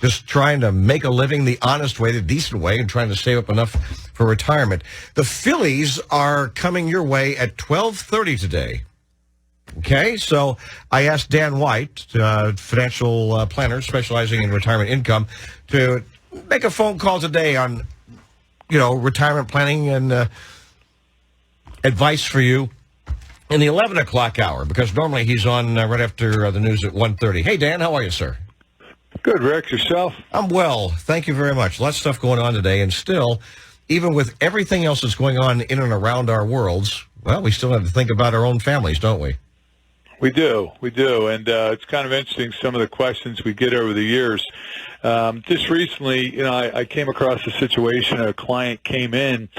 just trying to make a living the honest way, the decent way, and trying to save up enough for retirement. The Phillies are coming your way at 12:30 today. Okay, so I asked Dan White, financial planner specializing in retirement income, to make a phone call today on, retirement planning and advice for you in the 11 o'clock hour, because normally he's on right after the news at 1:30. Hey, Dan, how are you, sir? Good, Rick. Yourself? I'm well. Thank you very much. Lots of stuff going on today, and still, even with everything else that's going on in and around our worlds, well, we still have to think about our own families, don't we? We do, and it's kind of interesting, some of the questions we get over the years. Just recently, I came across a situation, a client came in,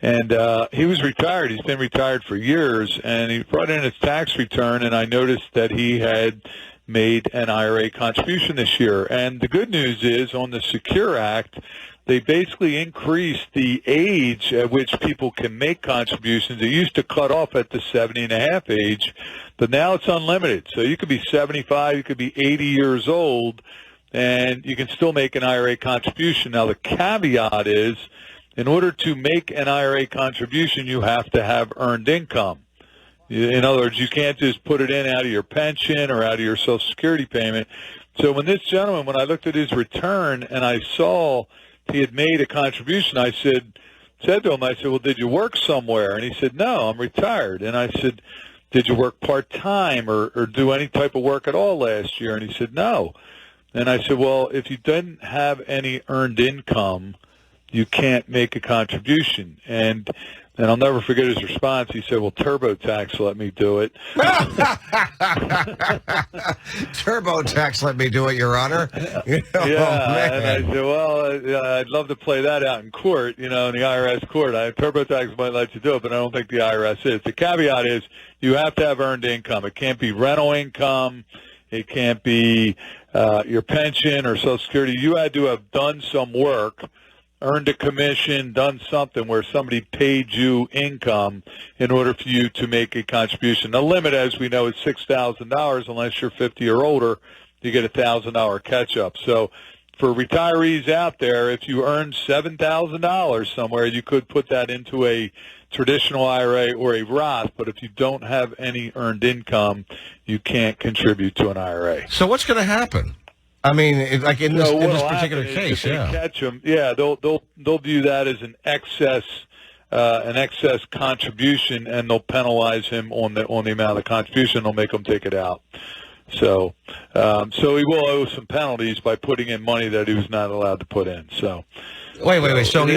and he was retired. He's been retired for years, and he brought in his tax return, and I noticed that he had made an IRA contribution this year. And the good news is, on the Secure Act, they basically increased the age at which people can make contributions. It used to cut off at the 70-and-a-half age, but now it's unlimited. So you could be 75, you could be 80 years old, and you can still make an IRA contribution. Now, the caveat is, in order to make an IRA contribution, you have to have earned income. In other words, you can't just put it in out of your pension or out of your Social Security payment. So when this gentleman, when I looked at his return and I saw he had made a contribution, I said to him, well, did you work somewhere? And he said, no, I'm retired. And I said, did you work part-time or do any type of work at all last year? And he said, no. And I said, well, if you didn't have any earned income, you can't make a contribution. And I'll never forget his response. He said, well, TurboTax let me do it. TurboTax let me do it, Your Honor. And I said, well, I'd love to play that out in court, in the IRS court. TurboTax might let you do it, but I don't think the IRS is. The caveat is you have to have earned income. It can't be rental income. It can't be your pension or Social Security. You had to have done some work, earned a commission, done something where somebody paid you income in order for you to make a contribution. The limit, as we know, is $6,000. Unless you're 50 or older, you get a $1,000 catch-up. So for retirees out there, if you earn $7,000 somewhere, you could put that into a traditional IRA or a Roth, but if you don't have any earned income, you can't contribute to an IRA. So what's going to happen? I mean, in this particular case, they catch them, they'll view that as an excess contribution, and they'll penalize him on the amount of contribution. They'll make him take it out. So he will owe some penalties by putting in money that he was not allowed to put in. So wait. So he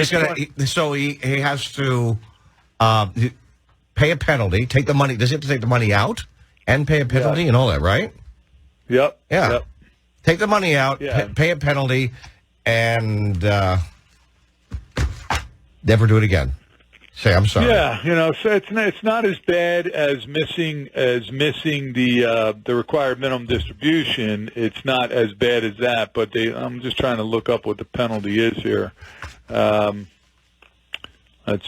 has to pay a penalty, take the money. Does he have to take the money out and pay a penalty and all that, right? Yep. Yeah. Yep. Take the money out, pay a penalty, and never do it again. Say, I'm sorry. Yeah, so it's not as bad as missing the required minimum distribution. It's not as bad as that, but I'm just trying to look up what the penalty is here. Let's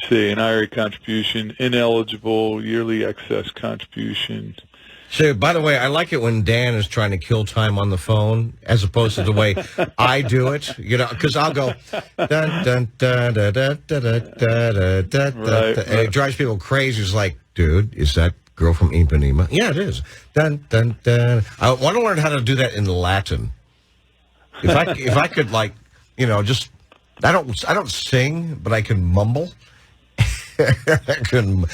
see, an IRA contribution, ineligible, yearly excess contribution. So, by the way, I like it when Dan is trying to kill time on the phone as opposed to the way I do it, because I'll go, dun, dun, dun, dun, dun, dun, dun, dun, dun, right. And it drives people crazy. It's like, dude, is that girl from Ipanema? Yeah, it is. Dun, dun, dun. I want to learn how to do that in Latin. If I could, just, I don't sing, but I can mumble. I can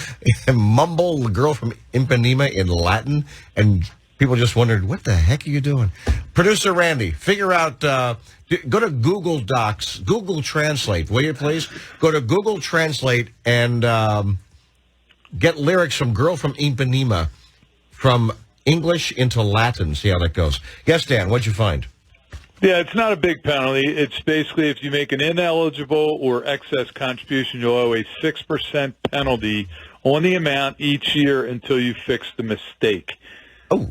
mumble the girl from Ipanema in Latin, and people just wondered, what the heck are you doing? Producer Randy, figure out, go to Google Docs, Google Translate, will you please? Go to Google Translate and get lyrics from Girl from Ipanema from English into Latin, see how that goes. Yes, Dan, what'd you find? Yeah, it's not a big penalty. It's basically if you make an ineligible or excess contribution, you'll owe a 6% penalty on the amount each year until you fix the mistake. Oh.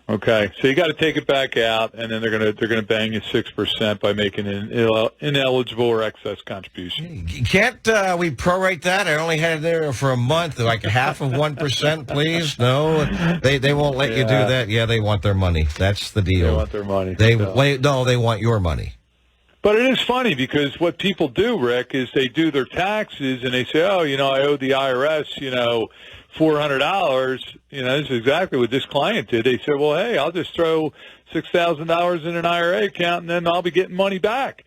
Okay, so you got to take it back out, and then they're gonna bang you 6% by making an ineligible or excess contribution. Can't we prorate that? I only had it there for a month, like half of 1%, please. No, they won't let you do that. Yeah, they want their money. That's the deal. They want their money. No, they want your money. But it is funny because what people do, Rick, is they do their taxes and they say, oh, I owe the IRS, $400. This is exactly what this client did. They said, well, hey, I'll just throw $6,000 in an IRA account and then I'll be getting money back.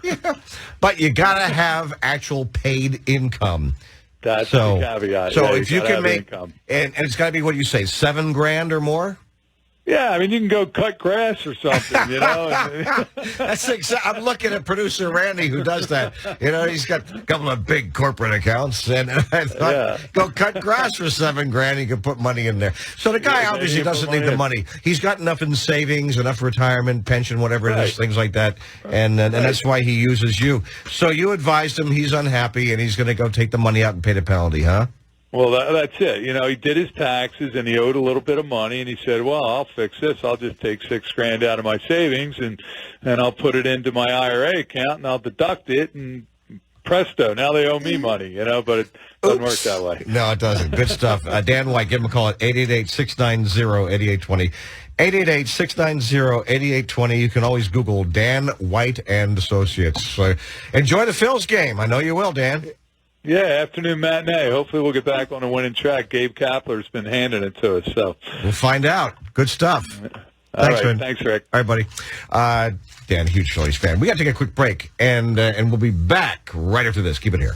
Yeah. But you got to have actual paid income. That's the caveat. So yeah, if you can make, income. and it's got to be what you say, $7,000 or more? Yeah, I mean, you can go cut grass or something, I'm looking at producer Randy who does that. He's got a couple of big corporate accounts, and I thought, go cut grass for $7,000. You can put money in there. So the guy obviously doesn't need the money. He's got enough in savings, enough retirement, pension, whatever it is, things like that, and that's why he uses you. So you advised him he's unhappy, and he's going to go take the money out and pay the penalty, huh? Well, that's it. He did his taxes and he owed a little bit of money, and he said, well, I'll fix this. I'll just take $6,000 out of my savings and I'll put it into my IRA account and I'll deduct it, and presto, now they owe me money, but it doesn't work that way. No, it doesn't. Good stuff. Dan White, give him a call at 888-690-8820. 888-690-8820. You can always Google Dan White and Associates. So enjoy the Phils game. I know you will, Dan. Yeah, afternoon matinee. Hopefully we'll get back on a winning track. Gabe Kapler's been handing it to us. So we'll find out. Good stuff. Thanks, man. Thanks, Rick. All right, buddy. Dan, huge Phillies fan. We got to take a quick break, and we'll be back right after this. Keep it here.